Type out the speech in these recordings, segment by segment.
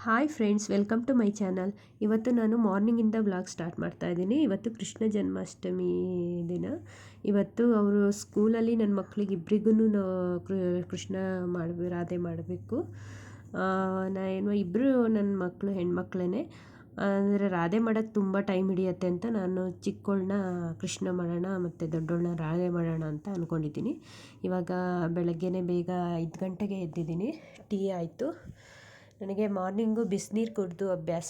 Hi friends, welcome to my channel. ಇವತ್ತು ನಾನು ಮಾರ್ನಿಂಗಿಂದ vlog start ಮಾಡ್ತಾ ಇದ್ದೀನಿ. ಇವತ್ತು ಕೃಷ್ಣ ಜನ್ಮಾಷ್ಟಮಿ ದಿನ. ಇವತ್ತು ಅವರು ಸ್ಕೂಲಲ್ಲಿ ನನ್ನ ಮಕ್ಕಳಿಗೆ ಇಬ್ಬರಿಗೂ ಕೃಷ್ಣ ರಾಧೆ ಮಾಡಬೇಕು. ನಾನು ಇಬ್ಬರು ನನ್ನ ಮಕ್ಕಳು ಹೆಣ್ಮಕ್ಳೇ. ಅಂದರೆ ರಾಧೆ ಮಾಡೋಕ್ಕೆ ತುಂಬ ಟೈಮ್ ಹಿಡಿಯುತ್ತೆ ಅಂತ ನಾನು ಚಿಕ್ಕವಳನ್ನ ಕೃಷ್ಣ ಮಾಡೋಣ ಮತ್ತು ದೊಡ್ಡವಳನ್ನ ರಾಧೆ ಮಾಡೋಣ ಅಂತ ಅಂದ್ಕೊಂಡಿದ್ದೀನಿ. ಇವಾಗ ಬೆಳಗ್ಗೆನೇ ಬೇಗ 5 ಗಂಟೆಗೆ ಎದ್ದಿದ್ದೀನಿ. ಟೀ ಆಯಿತು. ನನಗೆ ಮಾರ್ನಿಂಗು ಬಿಸಿನೀರು ಕುಡಿದು ಅಭ್ಯಾಸ.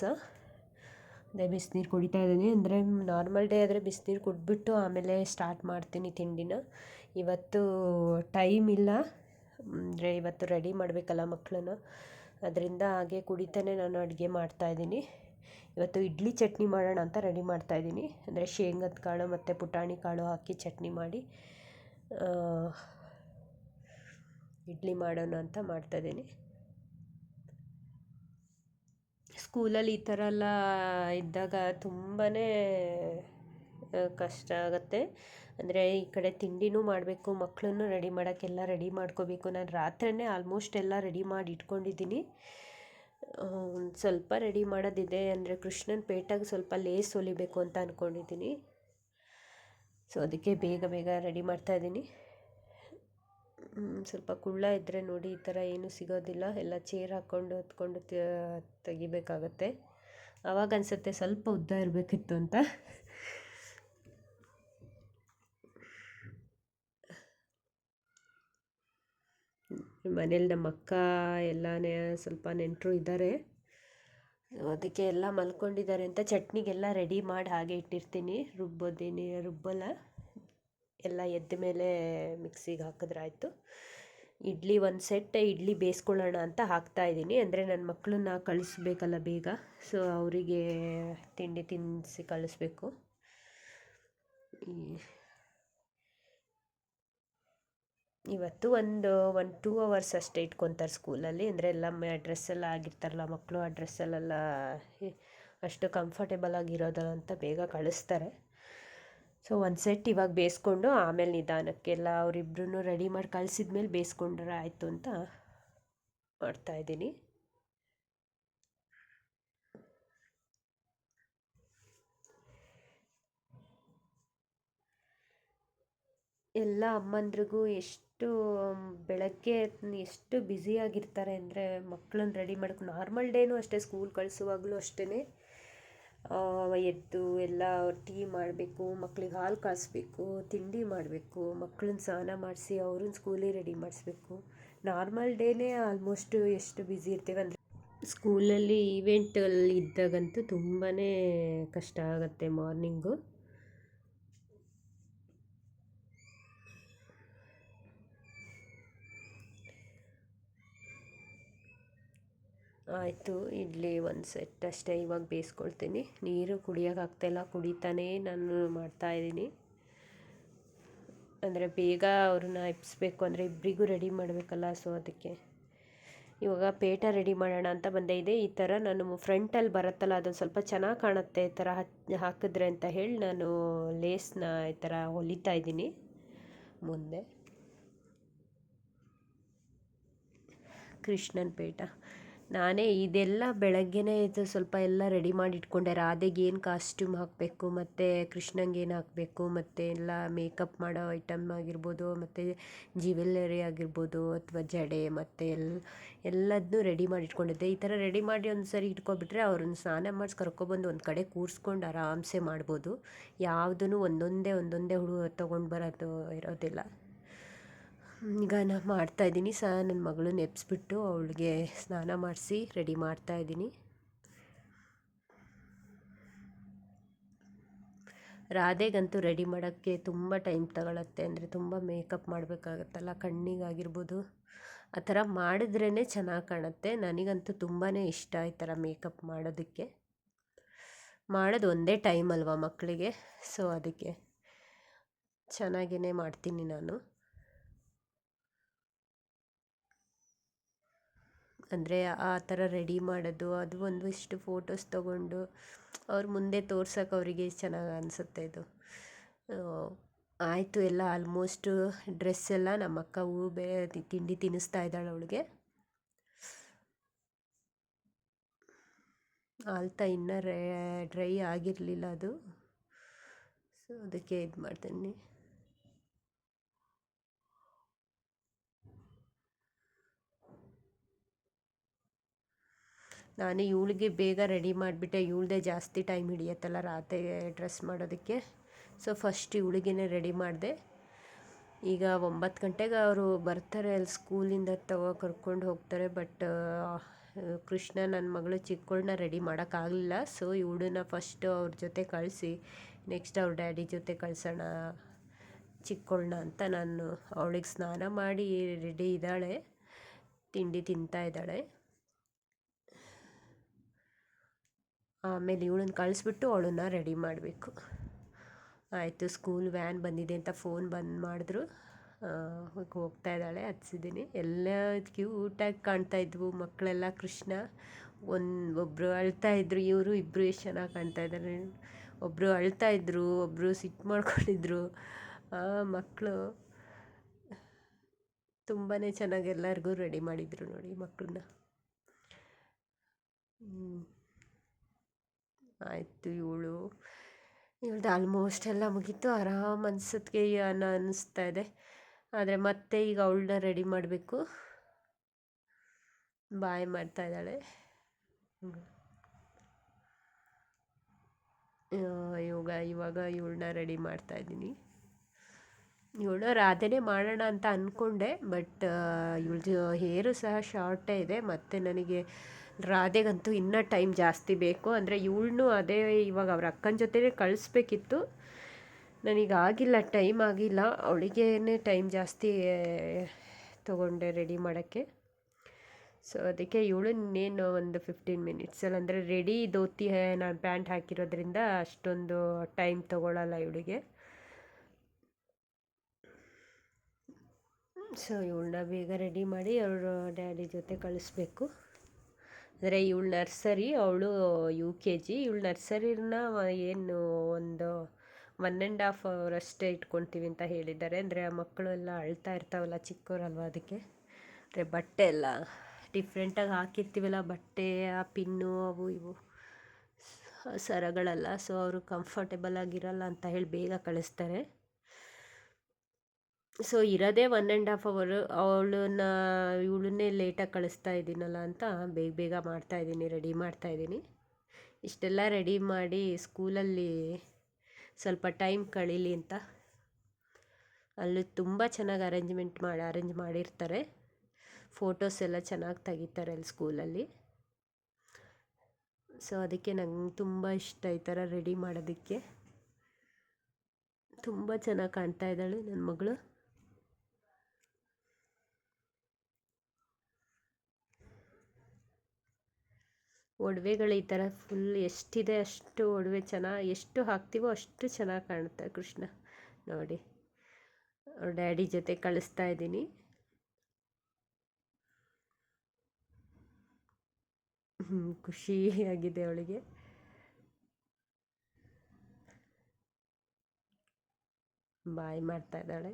ಅದೇ ಬಿಸಿನೀರು ಕುಡಿತಾ ಇದ್ದೀನಿ. ಅಂದರೆ ನಾರ್ಮಲ್ ಡೇ ಆದರೆ ಬಿಸಿನೀರು ಕುಡಿದ್ಬಿಟ್ಟು ಆಮೇಲೆ ಸ್ಟಾರ್ಟ್ ಮಾಡ್ತೀನಿ ತಿಂಡಿನ. ಇವತ್ತು ಟೈಮ್ ಇಲ್ಲ, ಅಂದರೆ ಇವತ್ತು ರೆಡಿ ಮಾಡಬೇಕಲ್ಲ ಮಕ್ಕಳನ್ನ, ಅದರಿಂದ ಹಾಗೆ ಕುಡಿತಾನೆ ನಾನು ಅಡುಗೆ ಮಾಡ್ತಾಯಿದ್ದೀನಿ. ಇವತ್ತು ಇಡ್ಲಿ ಚಟ್ನಿ ಮಾಡೋಣ ಅಂತ ರೆಡಿ ಮಾಡ್ತಾಯಿದ್ದೀನಿ. ಅಂದರೆ ಶೇಂಗದ ಕಾಳು ಮತ್ತು ಪುಟಾಣಿ ಕಾಳು ಹಾಕಿ ಚಟ್ನಿ ಮಾಡಿ ಇಡ್ಲಿ ಮಾಡೋಣ ಅಂತ ಮಾಡ್ತಾಯಿದ್ದೀನಿ. ಸ್ಕೂಲಲ್ಲಿ ಈ ಥರ ಎಲ್ಲ ಇದ್ದಾಗ ತುಂಬಾ ಕಷ್ಟ ಆಗುತ್ತೆ. ಅಂದರೆ ಈ ಕಡೆ ತಿಂಡಿನೂ ಮಾಡಬೇಕು, ಮಕ್ಕಳನ್ನು ರೆಡಿ ಮಾಡೋಕ್ಕೆಲ್ಲ ರೆಡಿ ಮಾಡ್ಕೋಬೇಕು. ನಾನು ರಾತ್ರಿಯೇ ಆಲ್ಮೋಸ್ಟ್ ಎಲ್ಲ ರೆಡಿ ಮಾಡಿ ಇಟ್ಕೊಂಡಿದ್ದೀನಿ. ಸ್ವಲ್ಪ ರೆಡಿ ಮಾಡೋದಿದೆ. ಅಂದರೆ ಕೃಷ್ಣನ ಪೇಟಾಗಿ ಸ್ವಲ್ಪ ಲೇಸ್ ಹೊಲಿಬೇಕು ಅಂತ ಅಂದ್ಕೊಂಡಿದ್ದೀನಿ. ಸೊ ಅದಕ್ಕೆ ಬೇಗ ಬೇಗ ರೆಡಿ ಮಾಡ್ತಾಯಿದ್ದೀನಿ. ಸ್ವಲ್ಪ ಕುಳ್ಳ ಇದ್ದರೆ ನೋಡಿ ಈ ಥರ ಏನೂ ಸಿಗೋದಿಲ್ಲ. ಎಲ್ಲ ಚೇರ್ ಹಾಕ್ಕೊಂಡು ಹೊತ್ಕೊಂಡು ತೆಗಿಬೇಕಾಗತ್ತೆ. ಆವಾಗ ಅನಿಸುತ್ತೆ ಸ್ವಲ್ಪ ಉದ್ದ ಇರಬೇಕಿತ್ತು ಅಂತ. ಮನೇಲಿ ನಮ್ಮ ಅಕ್ಕ ಎಲ್ಲನೇ ಸ್ವಲ್ಪ ನೆಂಟರು ಇದ್ದಾರೆ. ಅದಕ್ಕೆ ಎಲ್ಲ ಮಲ್ಕೊಂಡಿದ್ದಾರೆ ಅಂತ ಚಟ್ನಿಗೆಲ್ಲ ರೆಡಿ ಮಾಡಿ ಹಾಗೆ ಇಟ್ಟಿರ್ತೀನಿ. ರುಬ್ಬಲ್ಲ, ಎಲ್ಲ ಎದ್ದ ಮೇಲೆ ಮಿಕ್ಸಿಗೆ ಹಾಕಿದ್ರೆ ಆಯಿತು. ಇಡ್ಲಿ ಒಂದು ಸೆಟ್ ಇಡ್ಲಿ ಬೇಯಿಸ್ಕೊಳ್ಳೋಣ ಅಂತ ಹಾಕ್ತಾಯಿದ್ದೀನಿ. ಅಂದರೆ ನನ್ನ ಮಕ್ಕಳನ್ನ ಕಳಿಸ್ಬೇಕಲ್ಲ ಬೇಗ, ಸೊ ಅವರಿಗೆ ತಿಂಡಿ ತಿನ್ನಿಸಿ ಕಳಿಸ್ಬೇಕು. ಇವತ್ತು ಒಂದು 2 ಅವರ್ಸ್ ಅಷ್ಟೇ ಇಟ್ಕೊತಾರೆ ಸ್ಕೂಲಲ್ಲಿ. ಅಂದರೆ ಎಲ್ಲ ಡ್ರೆಸ್ಸೆಲ್ಲ ಆಗಿರ್ತಾರಲ್ಲ ಮಕ್ಕಳು, ಆ ಡ್ರೆಸ್ಸಲ್ಲೆಲ್ಲ ಅಷ್ಟು ಕಂಫರ್ಟೇಬಲ್ ಆಗಿರೋದಲ್ಲ ಅಂತ ಬೇಗ ಕಳಿಸ್ತಾರೆ. ಸೊ ಒಂದು ಸೆಟ್ ಇವಾಗ ಬೇಯಿಸ್ಕೊಂಡು ಆಮೇಲೆ ನಿಧಾನಕ್ಕೆಲ್ಲ ಅವರಿಬ್ರು ರೆಡಿ ಮಾಡಿ ಕಳಿಸಿದ್ಮೇಲೆ ಬೇಯಿಸ್ಕೊಂಡ್ರೆ ಆಯಿತು ಅಂತ ಮಾಡ್ತಾಯಿದ್ದೀನಿ. ಎಲ್ಲ ಅಮ್ಮಂದ್ರಿಗೂ ಎಷ್ಟು ಬೆಳಗ್ಗೆ ಎಷ್ಟು ಬ್ಯುಸಿಯಾಗಿರ್ತಾರೆ ಅಂದರೆ ಮಕ್ಕಳನ್ನ ರೆಡಿ ಮಾಡೋಕ್ಕೆ. ನಾರ್ಮಲ್ ಡೇನೂ ಅಷ್ಟೇ, ಸ್ಕೂಲ್ ಕಳಿಸುವಾಗಲೂ ಅಷ್ಟೇ ಎದ್ದು ಎಲ್ಲ ಟೀ ಮಾಡಬೇಕು, ಮಕ್ಳಿಗೆ ಹಾಲು ಕಾಯಿಸ್ಬೇಕು, ತಿಂಡಿ ಮಾಡಬೇಕು, ಮಕ್ಕಳನ್ನ ಸ್ನಾನ ಮಾಡಿಸಿ ಅವ್ರನ್ನ ಸ್ಕೂಲಿಗೆ ರೆಡಿ ಮಾಡಿಸ್ಬೇಕು. ನಾರ್ಮಲ್ ಡೇನೇ ಆಲ್ಮೋಸ್ಟು ಎಷ್ಟು ಬ್ಯುಸಿ ಇರ್ತೀವಿ. ಅಂದರೆ ಸ್ಕೂಲಲ್ಲಿ ಈವೆಂಟಲ್ಲಿ ಇದ್ದಾಗಂತೂ ತುಂಬಾ ಕಷ್ಟ ಆಗುತ್ತೆ ಮಾರ್ನಿಂಗು. ಆಯಿತು, ಇಡ್ಲಿ ಒಂದು ಸೆಟ್ ಅಷ್ಟೇ ಇವಾಗ ಬೇಯಿಸ್ಕೊಳ್ತೀನಿ. ನೀರು ಕುಡಿಯೋಕ್ಕಾಗ್ತಾಯಿಲ್ಲ, ಕುಡಿತಾನೇ ನಾನು ಮಾಡ್ತಾಯಿದ್ದೀನಿ. ಅಂದರೆ ಬೇಗ ಅವ್ರನ್ನ ಎಬ್ಬಿಸ್ಬೇಕು, ಅಂದರೆ ಇಬ್ಬರಿಗೂ ರೆಡಿ ಮಾಡಬೇಕಲ್ಲ, ಸೊ ಅದಕ್ಕೆ ಇವಾಗ ಪೇಟ ರೆಡಿ ಮಾಡೋಣ ಅಂತ ಬಂದೆ. ಇದೆ ಈ ಥರ ನಾನು ಫ್ರಂಟಲ್ಲಿ ಬರುತ್ತಲ್ಲ, ಅದು ಸ್ವಲ್ಪ ಚೆನ್ನಾಗಿ ಕಾಣುತ್ತೆ ಈ ಥರ ಹಾಕಿದ್ರೆ ಅಂತ ಹೇಳಿ ನಾನು ಲೇಸ್ನ ಈ ಥರ ಹೊಲಿತಾ ಇದ್ದೀನಿ. ಮುಂದೆ ಕೃಷ್ಣನ ಪೇಟ ನಾನೇ ಇದೆಲ್ಲ ಬೆಳಗ್ಗೆನೇ ಇದು ಸ್ವಲ್ಪ ಎಲ್ಲ ರೆಡಿ ಮಾಡಿ ಇಟ್ಕೊಂಡೆ. ರಾಧೆಗೆ ಏನು ಕಾಸ್ಟ್ಯೂಮ್ ಹಾಕಬೇಕು, ಮತ್ತು ಕೃಷ್ಣಂಗೆ ಏನು ಹಾಕಬೇಕು, ಮತ್ತು ಎಲ್ಲ ಮೇಕಪ್ ಮಾಡೋ ಐಟಮ್ ಆಗಿರ್ಬೋದು, ಮತ್ತು ಜ್ಯುವೆಲ್ಲರಿ ಆಗಿರ್ಬೋದು, ಅಥವಾ ಜಡೆ ಮತ್ತು ಎಲ್ಲದನ್ನೂ ರೆಡಿ ಮಾಡಿ ಇಟ್ಕೊಂಡಿದ್ದೆ. ಈ ಥರ ರೆಡಿ ಮಾಡಿ ಒಂದು ಸರಿ ಇಟ್ಕೊಬಿಟ್ರೆ ಅವ್ರನ್ನ ಸ್ನಾನ ಮಾಡಿಸಿ ಕರ್ಕೊಬಂದು ಒಂದು ಕಡೆ ಕೂರಿಸ್ಕೊಂಡು ಆರಾಮ್ಸೆ ಮಾಡ್ಬೋದು. ಯಾವುದೂ ಒಂದೊಂದೇ ತೊಗೊಂಡು ಬರೋದು ಇರೋದಿಲ್ಲ. ಈಗ ನಾನು ಮಾಡ್ತಾಯಿದ್ದೀನಿ. ನನ್ನ ಮಗಳನ್ನ ಎಬ್ಬಿಸ್ಬಿಟ್ಟು ಅವಳಿಗೆ ಸ್ನಾನ ಮಾಡಿಸಿ ರೆಡಿ ಮಾಡ್ತಾಯಿದ್ದೀನಿ. ರಾಧೆಗಂತೂ ರೆಡಿ ಮಾಡೋಕ್ಕೆ ತುಂಬ ಟೈಮ್ ತಗೊಳತ್ತೆ. ಅಂದರೆ ತುಂಬ ಮೇಕಪ್ ಮಾಡಬೇಕಾಗತ್ತಲ್ಲ, ಕಣ್ಣಿಗಾಗಿರ್ಬೋದು. ಆ ಥರ ಮಾಡಿದ್ರೇ ಚೆನ್ನಾಗಿ ಕಾಣುತ್ತೆ. ನನಗಂತೂ ತುಂಬಾ ಇಷ್ಟ ಈ ಥರ ಮೇಕಪ್ ಮಾಡೋದಕ್ಕೆ. ಮಾಡೋದು ಒಂದೇ ಟೈಮ್ ಅಲ್ವಾ ಮಕ್ಕಳಿಗೆ, ಸೊ ಅದಕ್ಕೆ ಚೆನ್ನಾಗೇ ಮಾಡ್ತೀನಿ ನಾನು. ಅಂದರೆ ಆ ಥರ ರೆಡಿ ಮಾಡೋದು, ಅದು ಒಂದಿಷ್ಟು ಫೋಟೋಸ್ ತೊಗೊಂಡು ಅವ್ರ ಮುಂದೆ ತೋರ್ಸೋಕೆ ಅವರಿಗೆ ಚೆನ್ನಾಗಿ ಅನಿಸುತ್ತೆ ಇದು. ಆಯಿತು, ಎಲ್ಲ ಆಲ್ಮೋಸ್ಟು ಡ್ರೆಸ್ ಎಲ್ಲ ನಮ್ಮ ಅಕ್ಕ ತಿಂಡಿ ತಿನ್ನಿಸ್ತಾ ಇದ್ದಾಳೆ ಅವಳಿಗೆ. ಆಲ್ತಾ ಇನ್ನೂ ಡ್ರೈ ಆಗಿರಲಿಲ್ಲ ಅದು. ಸೊ ಅದಕ್ಕೆ ಇದು ಮಾಡ್ತೀನಿ. ನಾನು ಇವಳಿಗೆ ಬೇಗ ರೆಡಿ ಮಾಡಿಬಿಟ್ಟೆ, ಇವಳದೇ ಜಾಸ್ತಿ ಟೈಮ್ ಹಿಡಿಯತ್ತಲ್ಲ ರಾತ್ರಿ ಡ್ರೆಸ್ ಮಾಡೋದಕ್ಕೆ. ಸೊ ಫಸ್ಟ್ ಇವಳಿಗೇ ರೆಡಿ ಮಾಡಿದೆ. ಈಗ 9 ಗಂಟೆಗೆ ಅವರು ಬರ್ತಾರೆ, ಅಲ್ಲಿ ಸ್ಕೂಲಿಂದ ಕರ್ಕೊಂಡು ಹೋಗ್ತಾರೆ. ಬಟ್ ಕೃಷ್ಣ ನನ್ನ ಮಗಳು ಚಿಕ್ಕವಳನ್ನ ರೆಡಿ ಮಾಡೋಕ್ಕಾಗಲಿಲ್ಲ. ಸೊ ಇವಳನ್ನ ಫಸ್ಟು ಅವ್ರ ಜೊತೆ ಕಳಿಸಿ ನೆಕ್ಸ್ಟ್ ಅವ್ರ ಡ್ಯಾಡಿ ಜೊತೆ ಕಳ್ಸೋಣ ಚಿಕ್ಕವಳನ್ನ ಅಂತ ನಾನು ಅವಳಿಗೆ ಸ್ನಾನ ಮಾಡಿ ರೆಡಿ ಇದ್ದಾಳೆ, ತಿಂಡಿ ತಿಂತಾ ಇದ್ದಾಳೆ. ಆಮೇಲೆ ಇವಳನ್ನ ಕಳಿಸ್ಬಿಟ್ಟು ಅವಳನ್ನ ರೆಡಿ ಮಾಡಬೇಕು. ಆಯಿತು, ಸ್ಕೂಲ್ ವ್ಯಾನ್ ಬಂದಿದೆ ಅಂತ ಫೋನ್ ಬಂದ್ ಮಾಡಿದ್ರು. ಹೋಗ್ತಾ ಇದ್ದಾಳೆ, ಹತ್ಸಿದ್ದೀನಿ. ಎಲ್ಲ ಕ್ಯೂಟಾಗಿ ಕಾಣ್ತಾ ಇದ್ವು ಮಕ್ಕಳೆಲ್ಲ. ಕೃಷ್ಣ ಒಬ್ಬರು ಅಳ್ತಾ ಇದ್ರು, ಇವರು ಇಬ್ಬರು ಎಷ್ಟು ಚೆನ್ನಾಗಿ ಕಾಣ್ತಾ ಇದ್ದಾರೆ. ಒಬ್ಬರು ಅಳ್ತಾ ಇದ್ರು, ಒಬ್ಬರು ಸಿಟ್ಟು ಮಾಡ್ಕೊಂಡಿದ್ರು. ಮಕ್ಕಳು ತುಂಬಾ ಚೆನ್ನಾಗಿ ಎಲ್ಲರಿಗೂ ರೆಡಿ ಮಾಡಿದರು ನೋಡಿ ಮಕ್ಕಳನ್ನ. ಆಯಿತು, ಇವಳ್ದು ಆಲ್ಮೋಸ್ಟ್ ಎಲ್ಲ ಮುಗೀತು. ಆರಾಮ್ ಅನ್ಸತ್ಗೆ ಅನ್ನಿಸ್ತಾ ಇದೆ. ಆದರೆ ಮತ್ತೆ ಈಗ ಅವಳನ್ನ ರೆಡಿ ಮಾಡಬೇಕು. ಬಾಯ್ ಮಾಡ್ತಾ ಇದ್ದಾಳೆ. ಇವಾಗ ಇವಳನ್ನ ರೆಡಿ ಮಾಡ್ತಾ ಇದ್ದೀನಿ. ಇವಳು ರಾಧೆನೇ ಮಾಡೋಣ ಅಂತ ಅಂದ್ಕೊಂಡೆ, ಬಟ್ ಇವಳದು ಹೇರು ಸಹ ಶಾರ್ಟೇ ಇದೆ. ಮತ್ತು ನನಗೆ ರಾಧೆಗಂತೂ ಇನ್ನೂ ಟೈಮ್ ಜಾಸ್ತಿ ಬೇಕು. ಅಂದರೆ ಇವಳನ್ನೂ ಅದೇ ಇವಾಗ ಅವ್ರ ಅಕ್ಕನ ಜೊತೆನೇ ಕಳಿಸ್ಬೇಕಿತ್ತು. ನನಗಾಗಿಲ್ಲ, ಟೈಮ್ ಆಗಿಲ್ಲ. ಅವಳಿಗೇ ಟೈಮ್ ಜಾಸ್ತಿ ತೊಗೊಂಡೆ ರೆಡಿ ಮಾಡೋಕ್ಕೆ. ಸೊ ಅದಕ್ಕೆ ಇವಳನ್ನೇನು ಒಂದು 15 ಮಿನಿಟ್ಸಲ್ಲಿ, ಅಂದರೆ ರೆಡಿ ಧೋತಿ ನಾನು ಪ್ಯಾಂಟ್ ಹಾಕಿರೋದ್ರಿಂದ ಅಷ್ಟೊಂದು ಟೈಮ್ ತೊಗೊಳ್ಳಲ್ಲ ಇವಳಿಗೆ. ಸೊ ಇವಳನ್ನ ಬೇಗ ರೆಡಿ ಮಾಡಿ ಅವಳು ಡ್ಯಾಡಿ ಜೊತೆ ಕಳಿಸ್ಬೇಕು. ಅಂದರೆ ಇವಳು ನರ್ಸರಿ, ಅವಳು UKG. ಇವಳು ನರ್ಸರಿನ ಏನು ಒಂದು 1.5 hour ಅಷ್ಟೇ ಇಟ್ಕೊತೀವಿ ಅಂತ ಹೇಳಿದ್ದಾರೆ. ಅಂದರೆ ಆ ಮಕ್ಕಳು ಎಲ್ಲ ಅಳ್ತಾ ಇರ್ತಾವಲ್ಲ, ಚಿಕ್ಕವರಲ್ವ, ಅದಕ್ಕೆ. ಅಂದರೆ ಬಟ್ಟೆ ಎಲ್ಲ ಡಿಫ್ರೆಂಟಾಗಿ ಹಾಕಿರ್ತೀವಲ್ಲ, ಬಟ್ಟೆ, ಆ ಪಿನ್ನು, ಅವು ಇವು ಸರಗಳೆಲ್ಲ. ಸೊ ಅವರು ಕಂಫರ್ಟೇಬಲ್ ಆಗಿರಲ್ಲ ಅಂತ ಹೇಳಿ ಬೇಗ ಕಳಿಸ್ತಾರೆ. ಸೊ ಇರೋದೇ 1.5 hour. ಇವಳನ್ನೇ ಲೇಟಾಗಿ ಕಳಿಸ್ತಾ ಇದ್ದೀನಲ್ಲ ಅಂತ ಬೇಗ ಬೇಗ ಮಾಡ್ತಾಯಿದ್ದೀನಿ, ರೆಡಿ ಮಾಡ್ತಾಯಿದ್ದೀನಿ. ಇಷ್ಟೆಲ್ಲ ರೆಡಿ ಮಾಡಿ ಸ್ಕೂಲಲ್ಲಿ ಸ್ವಲ್ಪ ಟೈಮ್ ಕಳೀಲಿ ಅಂತ. ಅಲ್ಲಿ ತುಂಬ ಚೆನ್ನಾಗಿ ಅರೇಂಜ್ ಮಾಡಿರ್ತಾರೆ. ಫೋಟೋಸ್ ಎಲ್ಲ ಚೆನ್ನಾಗಿ ತೆಗಿತಾರೆ ಅಲ್ಲಿ ಸ್ಕೂಲಲ್ಲಿ. ಸೊ ಅದಕ್ಕೆ ನಂಗೆ ತುಂಬ ಇಷ್ಟ ಈ ಥರ ರೆಡಿ ಮಾಡೋದಕ್ಕೆ. ತುಂಬ ಚೆನ್ನಾಗಿ ಕಾಣ್ತಾ ಇದ್ದಾಳೆ ನನ್ನ ಮಗಳು. ಒಡವೆಗಳು ಈ ಥರ ಫುಲ್ ಎಷ್ಟಿದೆ ಅಷ್ಟು ಒಡವೆ ಚೆನ್ನಾಗಿ, ಎಷ್ಟು ಹಾಕ್ತೀವೋ ಅಷ್ಟು ಚೆನ್ನಾಗಿ ಕಾಣುತ್ತೆ ಕೃಷ್ಣ. ನೋಡಿ, ಅವ್ರ ಡ್ಯಾಡಿ ಜೊತೆ ಕಳಿಸ್ತಾ ಇದ್ದೀನಿ. ಖುಷಿಯಾಗಿದೆ ಅವಳಿಗೆ. ಬಾಯ್ ಮಾಡ್ತಾ ಇದ್ದಾಳೆ.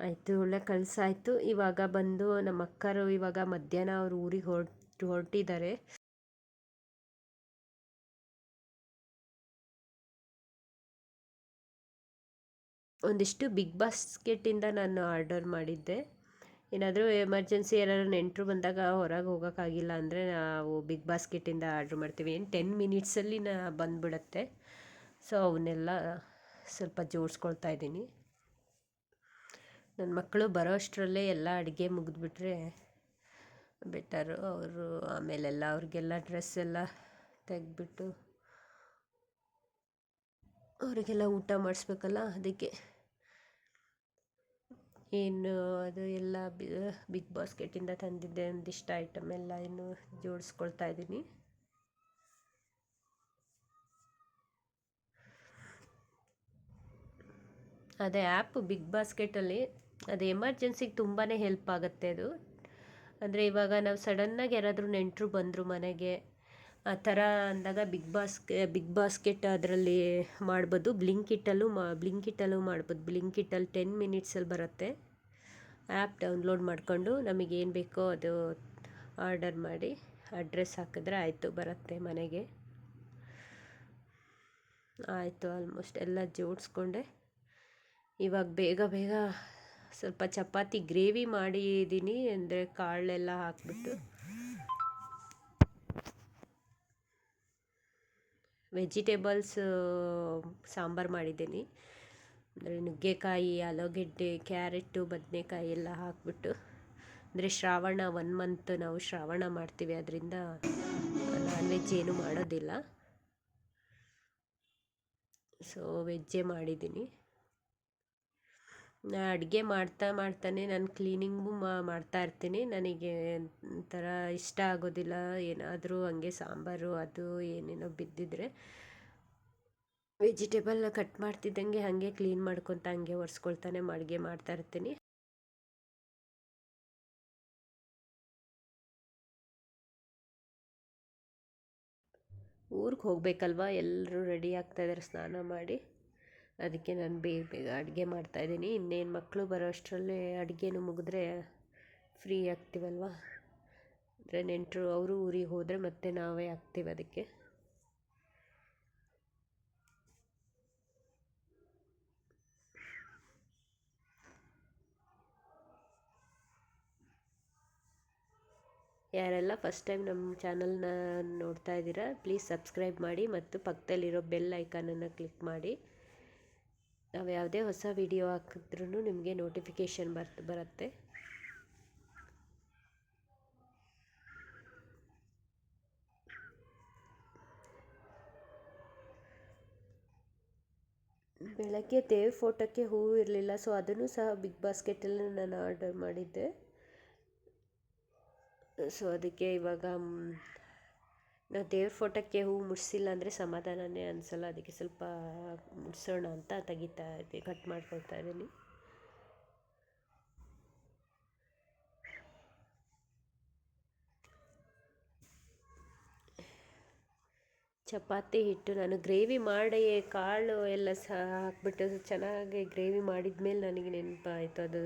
ಆಯಿತು, ಒಳ್ಳೆ ಕಳಿಸಾಯಿತು. ಇವಾಗ ಬಂದು ನಮ್ಮ ಅಕ್ಕರು ಇವಾಗ ಮಧ್ಯಾಹ್ನ ಅವ್ರ ಊರಿಗೆ ಹೊರಟಿದ್ದಾರೆ. ಒಂದಿಷ್ಟು ಬಿಗ್ ಬಾಸ್ಕೆಟಿಂದ ನಾನು ಆರ್ಡರ್ ಮಾಡಿದ್ದೆ. ಏನಾದರೂ ಎಮರ್ಜೆನ್ಸಿ ಯಾರಾದ್ರು ನೆಂಟರು ಬಂದಾಗ ಹೊರಗೆ ಹೋಗೋಕ್ಕಾಗಿಲ್ಲ ಅಂದರೆ ನಾವು ಬಿಗ್ ಬಾಸ್ಕೆಟಿಂದ ಆರ್ಡ್ರ್ ಮಾಡ್ತೀವಿ. 10 ಮಿನಿಟ್ಸಲ್ಲಿ ಬಂದುಬಿಡತ್ತೆ. ಸೊ ಅವನ್ನೆಲ್ಲ ಸ್ವಲ್ಪ ಜೋಡಿಸ್ಕೊಳ್ತಾ ಇದ್ದೀನಿ. ನನ್ನ ಮಕ್ಕಳು ಬರೋ ಅಷ್ಟರಲ್ಲೇ ಎಲ್ಲ ಅಡುಗೆ ಮುಗಿದ್ಬಿಟ್ರೆ ಬೆಟರು. ಅವರು ಆಮೇಲೆಲ್ಲ ಅವ್ರಿಗೆಲ್ಲ ಡ್ರೆಸ್ ಎಲ್ಲ ತೆಗೆದ್ಬಿಟ್ಟು ಅವರಿಗೆಲ್ಲ ಊಟ ಮಾಡಿಸ್ಬೇಕಲ್ಲ, ಅದಕ್ಕೆ ಏನು ಅದು ಎಲ್ಲ ಬಿಗ್ ಬಾಸ್ಕೆಟಿಂದ ತಂದಿದ್ದೆ ಒಂದಿಷ್ಟು ಐಟಮ್ ಎಲ್ಲ ಇನ್ನು ಜೋಡಿಸ್ಕೊಳ್ತಾ ಇದ್ದೀನಿ. ಅದೇ ಆ್ಯಪ್ ಬಿಗ್ ಬಾಸ್ಕೆಟಲ್ಲಿ ಅದು ಎಮರ್ಜೆನ್ಸಿಗೆ ತುಂಬಾ ಹೆಲ್ಪ್ ಆಗುತ್ತೆ ಅದು. ಅಂದರೆ ಇವಾಗ ನಾವು ಸಡನ್ನಾಗಿ ಯಾರಾದರೂ ನೆಂಟರು ಬಂದರು ಮನೆಗೆ, ಆ ಥರ ಅಂದಾಗ ಬಿಗ್ ಬಾಸ್ಕೆಟ್ ಅದರಲ್ಲಿ ಮಾಡ್ಬೋದು. ಬ್ಲಿಂಕಿಟ್ಟಲ್ಲೂ ಮಾಡ್ಬೋದು. ಬ್ಲಿಂಕಿಟ್ಟಲ್ಲಿ 10 ಮಿನಿಟ್ಸಲ್ಲಿ ಬರುತ್ತೆ. ಆ್ಯಪ್ ಡೌನ್ಲೋಡ್ ಮಾಡಿಕೊಂಡು ನಮಗೇನು ಬೇಕೋ ಅದು ಆರ್ಡರ್ ಮಾಡಿ ಅಡ್ರೆಸ್ ಹಾಕಿದ್ರೆ ಆಯಿತು, ಬರುತ್ತೆ ಮನೆಗೆ. ಆಯಿತು, ಆಲ್ಮೋಸ್ಟ್ ಎಲ್ಲ ಜೋಡಿಸ್ಕೊಂಡೆ. ಇವಾಗ ಬೇಗ ಬೇಗ ಸ್ವಲ್ಪ ಚಪಾತಿ ಗ್ರೇವಿ ಮಾಡಿದ್ದೀನಿ, ಅಂದರೆ ಕಾಳೆಲ್ಲ ಹಾಕ್ಬಿಟ್ಟು. ವೆಜಿಟೇಬಲ್ಸ್ ಸಾಂಬಾರು ಮಾಡಿದ್ದೀನಿ, ಅಂದರೆ ನುಗ್ಗೆಕಾಯಿ, ಆಲೂಗೆಡ್ಡೆ, ಕ್ಯಾರೆಟು, ಬದನೆಕಾಯಿ ಎಲ್ಲ ಹಾಕ್ಬಿಟ್ಟು. ಅಂದರೆ ಶ್ರಾವಣ 1 ಮಂತ್ ನಾವು ಶ್ರಾವಣ ಮಾಡ್ತೀವಿ, ಅದರಿಂದ ನಾನ್ ವೆಜ್ ಏನೂ ಮಾಡೋದಿಲ್ಲ. ಸೊ ವೆಜ್ಜೇ ಮಾಡಿದ್ದೀನಿ. ನಾ ಅಡುಗೆ ಮಾಡ್ತಾನೆ ನಾನು ಕ್ಲೀನಿಂಗು ಮಾಡ್ತಾ ಇರ್ತೀನಿ. ನನಗೆ ಒಂಥರ ಇಷ್ಟ ಆಗೋದಿಲ್ಲ, ಏನಾದರೂ ಹಂಗೆ ಸಾಂಬಾರು ಅದು ಏನೇನೋ ಬಿದ್ದಿದ್ರೆ ವೆಜಿಟೇಬಲ್ ಕಟ್ ಮಾಡ್ತಿದ್ದಂಗೆ ಹಾಗೆ ಕ್ಲೀನ್ ಮಾಡ್ಕೊತ ಹಂಗೆ ಒರೆಸ್ಕೊಳ್ತಾನೆ ಅಡುಗೆ ಮಾಡ್ತಾ ಇರ್ತೀನಿ. ಊರಿಗೆ ಹೋಗಬೇಕಲ್ವ, ಎಲ್ಲರೂ ರೆಡಿ ಆಗ್ತಾಯಿದ್ದಾರೆ ಸ್ನಾನ ಮಾಡಿ. ಅದಕ್ಕೆ ನಾನು ಬೇಗ ಬೇಗ ಅಡುಗೆ ಮಾಡ್ತಾಯಿದ್ದೀನಿ. ಇನ್ನೇನು ಮಕ್ಕಳು ಬರೋ ಅಷ್ಟರಲ್ಲೇ ಅಡುಗೆನೂ ಮುಗಿದ್ರೆ ಫ್ರೀ ಆಗ್ತೀವಲ್ವ. ಅಂದರೆ ನೆಂಟರು ಅವರು ಊರಿಗೆ ಹೋದರೆ ಮತ್ತೆ ನಾವೇ ಆಗ್ತೀವಿ. ಅದಕ್ಕೆ ಯಾರೆಲ್ಲ ಫಸ್ಟ್ ಟೈಮ್ ನಮ್ಮ ಚಾನಲ್ನ ನೋಡ್ತಾ ಇದ್ದೀರಾ, ಪ್ಲೀಸ್ ಸಬ್ಸ್ಕ್ರೈಬ್ ಮಾಡಿ ಮತ್ತು ಪಕ್ಕದಲ್ಲಿರೋ ಬೆಲ್ ಐಕಾನನ್ನು ಕ್ಲಿಕ್ ಮಾಡಿ. ನಾವು ಯಾವುದೇ ಹೊಸ ವಿಡಿಯೋ ಹಾಕಿದ್ರೂ ನಿಮಗೆ ನೋಟಿಫಿಕೇಷನ್ ಬರುತ್ತೆ. ಬೆಳಗ್ಗೆ ದೇವ್ರ ಫೋಟೋಕ್ಕೆ ಹೂವು ಇರಲಿಲ್ಲ, ಸೊ ಅದನ್ನು ಸಹ ಬಿಗ್ ಬಾಸ್ಕೆಟಲ್ಲಿ ನಾನು ಆರ್ಡರ್ ಮಾಡಿದ್ದೆ. ಸೊ ಅದಕ್ಕೆ ಇವಾಗ ನಾವು ದೇವ್ರ ಫೋಟೋಕ್ಕೆ ಹೂವು ಮುಡಿಸಿಲ್ಲ ಅಂದರೆ ಸಮಾಧಾನನೇ ಅನಿಸಲ್ಲ. ಅದಕ್ಕೆ ಸ್ವಲ್ಪ ಮುಡಿಸೋಣ ಅಂತ ಕಟ್ ಮಾಡ್ಕೊಳ್ತಾ ಇದ್ದೀನಿ. ಚಪಾತಿ ಹಿಟ್ಟು ನಾನು ಗ್ರೇವಿ ಮಾಡಿ ಕಾಳು ಎಲ್ಲ ಸಹ ಹಾಕ್ಬಿಟ್ಟು ಚೆನ್ನಾಗಿ ಗ್ರೇವಿ ಮಾಡಿದ್ಮೇಲೆ ನನಗೆ ನೆನಪಾಯಿತು, ಅದು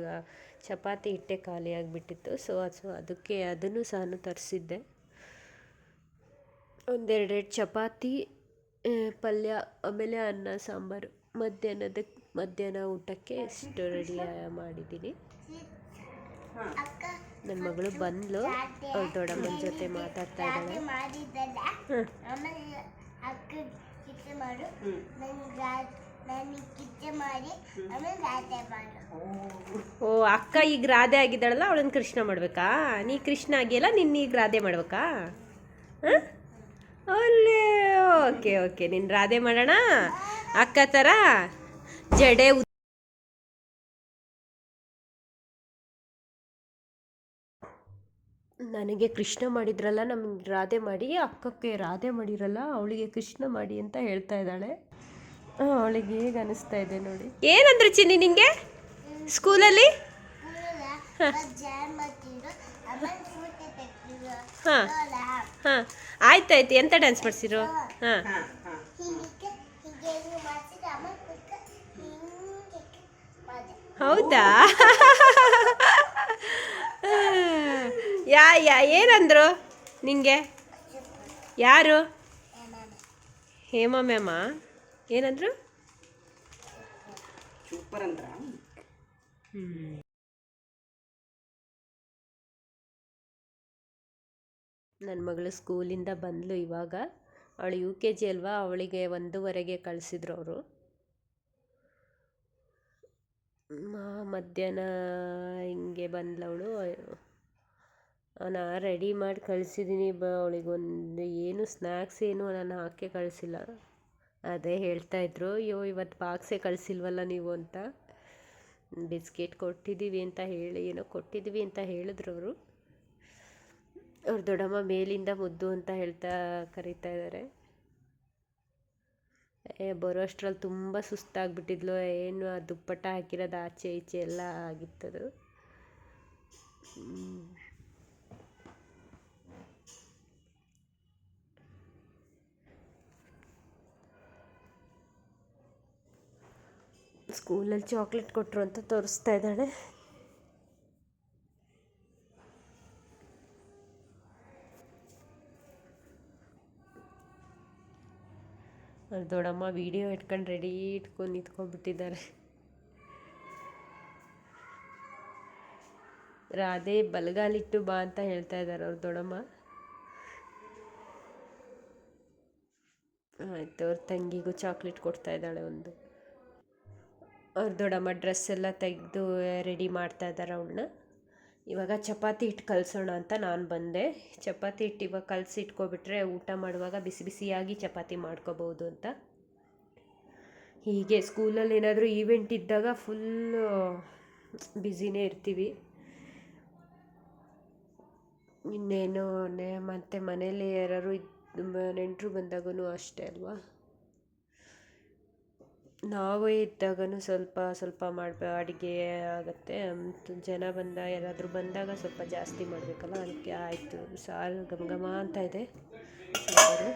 ಚಪಾತಿ ಹಿಟ್ಟೆ ಖಾಲಿ ಆಗಿಬಿಟ್ಟಿತ್ತು. ಸೊ ಅದಕ್ಕೆ ಅದನ್ನು ಸಹ ತರಿಸಿದ್ದೆ. ಒಂದೆರಡು ಚಪಾತಿ, ಪಲ್ಯ, ಆಮೇಲೆ ಅನ್ನ ಸಾಂಬಾರು. ಮಧ್ಯಾಹ್ನ ಊಟಕ್ಕೆ ಇಷ್ಟು ರೆಡಿ ಮಾಡಿದ್ದೀನಿ. ನನ್ನ ಮಗಳು ಬಂದ್ಲು, ಅವಳು ದೊಡ್ಡಮ್ಮನ ಜೊತೆ ಮಾತಾಡ್ತಾ ಇದ್ದಾಳೆ. ಓ, ಅಕ್ಕ ಈಗ ರಾಧೆ ಆಗಿದ್ದಾಳಲ್ಲ, ಅವಳನ್ನು ಕೃಷ್ಣ ಮಾಡ್ಬೇಕಾ? ನೀ ಕೃಷ್ಣ ಆಗಿಯಲ್ಲ, ನಿನ್ನ ಈಗ ರಾಧೆ ಮಾಡ್ಬೇಕಾ? ಅಲ್ಲೇ ಓಕೆ ಓಕೆ, ನಿನ್ನ ರಾಧೆ ಮಾಡೋಣ ಅಕ್ಕ ಥರ. ಜಡೆ ನನಗೆ ಕೃಷ್ಣ ಮಾಡಿದ್ರಲ್ಲ, ನಮಗೆ ರಾಧೆ ಮಾಡಿ, ಅಕ್ಕಕ್ಕೆ ರಾಧೆ ಮಾಡಿರಲ್ಲ, ಅವಳಿಗೆ ಕೃಷ್ಣ ಮಾಡಿ ಅಂತ ಹೇಳ್ತಾ ಇದ್ದಾಳೆ. ಅವಳಿಗೆ ಹೇಗೆ ಅನಿಸ್ತಾ ಇದೆ ನೋಡಿ. ಏನಂದ್ರು ಚಿನ್ನಿ ನಿಂಗೆ ಸ್ಕೂಲಲ್ಲಿ? ಹಾಂ ಹಾಂ, ಆಯ್ತಾಯ್ತು. ಎಂತ ಡ್ಯಾನ್ಸ್ ಮಾಡಿಸಿರು? ಹಾಂ, ಹೌದಾ? ಏನಂದ್ರು ನಿಂಗೆ? ಯಾರು? ಹೇಮಾ ಮ್ಯಾಮ ಏನಂದ್ರು? ಸೂಪರ್ ಅಂದ್ರ. ನನ್ನ ಮಗಳು ಸ್ಕೂಲಿಂದ ಬಂದಳು ಇವಾಗ. ಅವಳು UKG ಅಲ್ವಾ, ಅವಳಿಗೆ 1:15ಗೆ ಕಳಿಸಿದ್ರು ಅವರು. ಮಧ್ಯಾಹ್ನ ಹಿಂಗೆ ಬಂದಳವಳು. ನಾನು ರೆಡಿ ಮಾಡಿ ಕಳಿಸಿದ್ದೀನಿ. ಅವಳಿಗೊಂದು ಏನು ಸ್ನ್ಯಾಕ್ಸ್ ಏನು ನಾನು ಹಾಕಿ ಕಳಿಸಿಲ್ಲ. ಅದೇ ಹೇಳ್ತಾಯಿದ್ರು, ಅಯ್ಯೋ ಇವತ್ತು ಬಾಕ್ಸೇ ಕಳಿಸಿಲ್ವಲ್ಲ ನೀವು ಅಂತ. ಬಿಸ್ಕೆಟ್ ಕೊಟ್ಟಿದ್ದೀವಿ ಅಂತ ಏನೋ ಕೊಟ್ಟಿದ್ದೀವಿ ಅಂತ ಹೇಳಿದ್ರು ಅವರು. ಅವ್ರ ದೊಡ್ಡಮ್ಮ ಮೇಲಿಂದ ಮುದ್ದು ಅಂತ ಕರೀತಾ ಇದ್ದಾರೆ. ಬರೋ ಅಷ್ಟರಲ್ಲಿ ತುಂಬ ಸುಸ್ತಾಗ್ಬಿಟ್ಟಿದ್ಲು. ಏನು ಆ ದುಪ್ಪಟ್ಟ ಹಾಕಿರೋದು ಆಚೆ ಈಚೆ ಎಲ್ಲ ಆಗಿತ್ತದು. ಸ್ಕೂಲಲ್ಲಿ ಚಾಕ್ಲೇಟ್ ಕೊಟ್ಟರು ಅಂತ ತೋರಿಸ್ತಾ ಇದ್ದಾಳೆ. ಅವ್ರ ದೊಡ್ಡಮ್ಮ ವೀಡಿಯೋ ಇಟ್ಕೊಂಡು ರೆಡಿ ಇಟ್ಕೊಂಡು ನಿಂತ್ಕೊಂಡ್ಬಿಟ್ಟಿದ್ದಾರೆ. ರಾಧೆ ಬಲಗಾಲಿಟ್ಟು ಬಾ ಅಂತ ಹೇಳ್ತಾ ಇದ್ದಾರೆ ಅವ್ರ ದೊಡ್ಡಮ್ಮ. ಆಯಿತು, ಅವ್ರ ತಂಗಿಗೂ ಚಾಕ್ಲೇಟ್ ಕೊಡ್ತಾ ಇದ್ದಾಳೆ ಒಂದು. ಅವ್ರ ದೊಡ್ಡಮ್ಮ ಡ್ರೆಸ್ ಎಲ್ಲ ತೆಗೆದು ರೆಡಿ ಮಾಡ್ತಾ ಇದ್ದಾರೆ ಅವಳನ್ನ. ಇವಾಗ ಚಪಾತಿ ಹಿಟ್ಟು ಕಲಸೋಣ ಅಂತ ನಾನು ಬಂದೆ. ಚಪಾತಿ ಹಿಟ್ಟು ಇವಾಗ ಕಲಸಿ ಇಟ್ಕೊಬಿಟ್ರೆ ಊಟ ಮಾಡುವಾಗ ಬಿಸಿ ಬಿಸಿಯಾಗಿ ಚಪಾತಿ ಮಾಡ್ಕೋಬೋದು ಅಂತ. ಹೀಗೆ ಸ್ಕೂಲಲ್ಲಿ ಏನಾದರೂ ಈವೆಂಟ್ ಇದ್ದಾಗ ಫುಲ್ಲು ಬ್ಯುಸಿನೇ ಇರ್ತೀವಿ. ಇನ್ನೇನು ಮತ್ತು ಮನೇಲಿ ಯಾರು ನೆಂಟರು ಬಂದಾಗೂ ಅಷ್ಟೇ ಅಲ್ವಾ, ನಾವೇ ಇದ್ದಾಗೂ ಸ್ವಲ್ಪ ಸ್ವಲ್ಪ ಅಡುಗೆ ಆಗುತ್ತೆ. ಜನ ಯಾರಾದರೂ ಬಂದಾಗ ಸ್ವಲ್ಪ ಜಾಸ್ತಿ ಮಾಡಬೇಕಲ್ಲ, ಅದಕ್ಕೆ ಆಯಿತು. ಸಾರು ಘಮ ಘಮ ಅಂತ ಇದೆ. ಸಾರು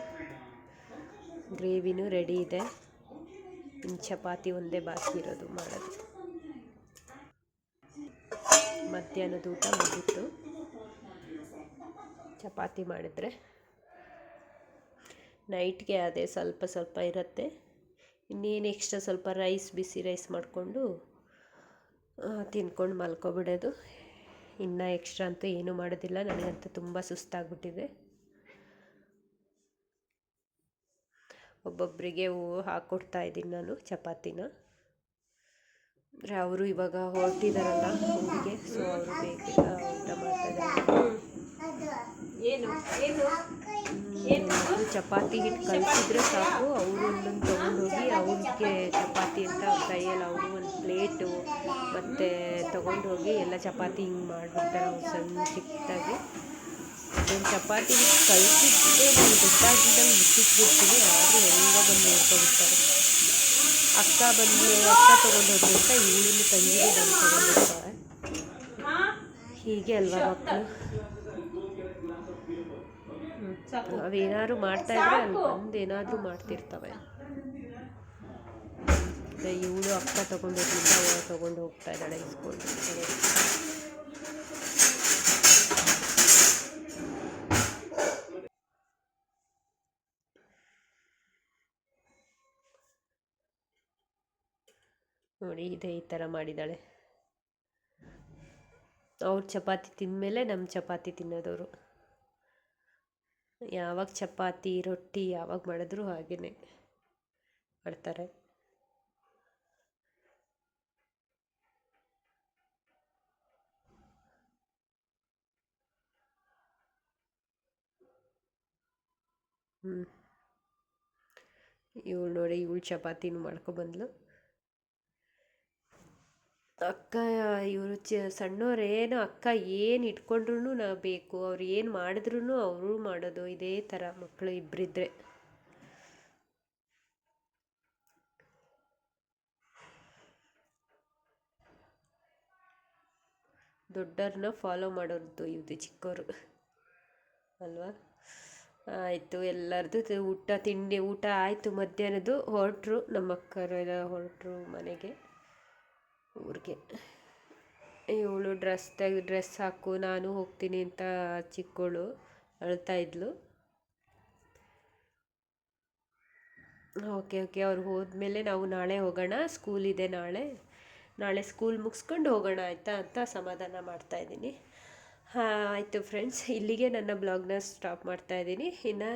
ಗ್ರೇವಿನೂ ರೆಡಿ ಇದೆ. ಇನ್ನು ಚಪಾತಿ ಒಂದೇ ಬಾಕಿ ಇರೋದು ಮಾಡೋದು. ಮಧ್ಯಾಹ್ನದ ಊಟ ಮುಗಿತ್ತು. ಚಪಾತಿ ಮಾಡಿದ್ರೆ ನೈಟ್ಗೆ ಅದೇ ಸ್ವಲ್ಪ ಸ್ವಲ್ಪ ಇರುತ್ತೆ. ಇನ್ನೇನು ಎಕ್ಸ್ಟ್ರಾ ಸ್ವಲ್ಪ ಬಿಸಿ ರೈಸ್ ಮಾಡಿಕೊಂಡು ತಿನ್ಕೊಂಡು ಮಲ್ಕೊಬಿಡೋದು. ಇನ್ನು ಎಕ್ಸ್ಟ್ರಾ ಅಂತೂ ಏನೂ ಮಾಡೋದಿಲ್ಲ. ನನಗಂತೂ ತುಂಬ ಸುಸ್ತಾಗ್ಬಿಟ್ಟಿದೆ. ಒಬ್ಬೊಬ್ಬರಿಗೆ ಹಾಕ್ಕೊಡ್ತಾ ಇದ್ದೀನಿ ನಾನು ಚಪಾತಿನ. ಅವರು ಇವಾಗ ಹೊರಟಿದಾರಲ್ಲ ಊರಿಗೆ, ಸೊ ಅವರು ಬೇಗ ಊಟ ಮಾಡ್ತಾಯಿದ್ದಾರೆ. ಚಪಾತಿ ಹಿಟ್ಟು ಕಲಿಸಿದ್ರೆ ಸಾಕು, ಅವರು ಒಂದೊಂದು ತೊಗೊಂಡೋಗಿ ಅವ್ರಿಗೆ ಚಪಾತಿ ಅಂತ ಕೈಯಲ್ಲಿ ಅವರು ಒಂದು ಪ್ಲೇಟು ಮತ್ತು ತೊಗೊಂಡೋಗಿ ಎಲ್ಲ ಚಪಾತಿ ಹಿಂಗೆ ಮಾಡಿಬಿಡ್ತಾರೆ. ಅವ್ರು ಸಣ್ಣ ಚಿಕ್ಕದಾಗಿ ಒಂದು ಚಪಾತಿ ಹಿಟ್ಟು ಕಲಿಸಿದ್ರೆ ನಾನು ಗೊತ್ತಾಗಿದ್ದಂಗೆ ಮುಚ್ಚಿಟ್ಬಿಡ್ತೀನಿ. ಆದರೂ ಹೆಂಗೋ ಬಂದು ನೋಡ್ಕೊಬಿಡ್ತಾರೆ. ಅಕ್ಕ ತೊಗೊಂಡೋದ್ರು ಅಂತ ಇವಳನ್ನು ತಂಗಿಗೆ ಬಂದು ತೊಗೊಂಡಿರ್ತಾರೆ. ಹೀಗೆ ಅಲ್ವಾ ಮಕ್ಕಳು. ನಾವೇನಾದ್ರು ಮಾಡ್ತಾಯಿದ್ರೆ ಅಲ್ಲಿ ಬಂದು ಏನಾದರೂ ಮಾಡ್ತಿರ್ತವೆ. ಇವಳು ಅಕ್ಕ ತೊಗೊಂಡೋದ್ರಿಂದ ಅವಳು ತೊಗೊಂಡು ಹೋಗ್ತಾ ಇದ್ದಾಳೆ ಇಸ್ಕೊಂಡು. ನೋಡಿ ಈ ಥರ ಮಾಡಿದ್ದಾಳೆ. ಅವ್ರು ಚಪಾತಿ ತಿಂದಮೇಲೆ ನಮ್ಮ ಚಪಾತಿ ತಿನ್ನೋದವರು. ಯಾವಾಗ ಚಪಾತಿ ರೊಟ್ಟಿ ಯಾವಾಗ ಮಾಡಿದ್ರು ಹಾಗೇ ಮಾಡ್ತಾರೆ. ಇವಳು ನೋಡಿ, ಇವಳು ಚಪಾತಿನೂ ಮಾಡ್ಕೊಬಂದ್ಲು. ಅಕ್ಕ ಇವರು ಸಣ್ಣವ್ರೇನು ಅಕ್ಕ ಏನು ಇಟ್ಕೊಂಡ್ರೂ ನಾವು ಬೇಕು, ಅವ್ರು ಏನು ಮಾಡಿದ್ರು ಅವರು ಮಾಡೋದು. ಇದೇ ಥರ ಮಕ್ಕಳು ಇಬ್ಬರಿದ್ರೆ. ದೊಡ್ಡವ್ರನ್ನ ಫಾಲೋ ಮಾಡೋದು ಇದು ಚಿಕ್ಕವರು ಅಲ್ವಾ. ಆಯಿತು, ಎಲ್ಲರದ್ದು ಊಟ ಆಯಿತು. ಮಧ್ಯಾಹ್ನದ್ದು ಹೊರಟರು, ನಮ್ಮ ಅಕ್ಕರೆಲ್ಲ ಹೊರಟರು ಮನೆಗೆ, ಊರಿಗೆ. ಇವಳು ಡ್ರೆಸ್ ಹಾಕು ನಾನು ಹೋಗ್ತೀನಿ ಅಂತ ಚಿಕ್ಕವಳು ಅಳ್ತಾ ಇದ್ಲು. ಓಕೆ ಅವ್ರು ಹೋದ್ಮೇಲೆ ನಾವು ನಾಳೆ ಹೋಗೋಣ, ಸ್ಕೂಲ್ ಇದೆ ನಾಳೆ ಸ್ಕೂಲ್ ಮುಗಿಸ್ಕೊಂಡು ಹೋಗೋಣ ಆಯಿತಾ ಅಂತ ಸಮಾಧಾನ ಮಾಡ್ತಾಯಿದ್ದೀನಿ. ಆಯಿತು ಫ್ರೆಂಡ್ಸ್, ಇಲ್ಲಿಗೆ ನನ್ನ ಬ್ಲಾಗ್ನ ಸ್ಟಾಪ್ ಮಾಡ್ತಾಯಿದ್ದೀನಿ. ಇನ್ನು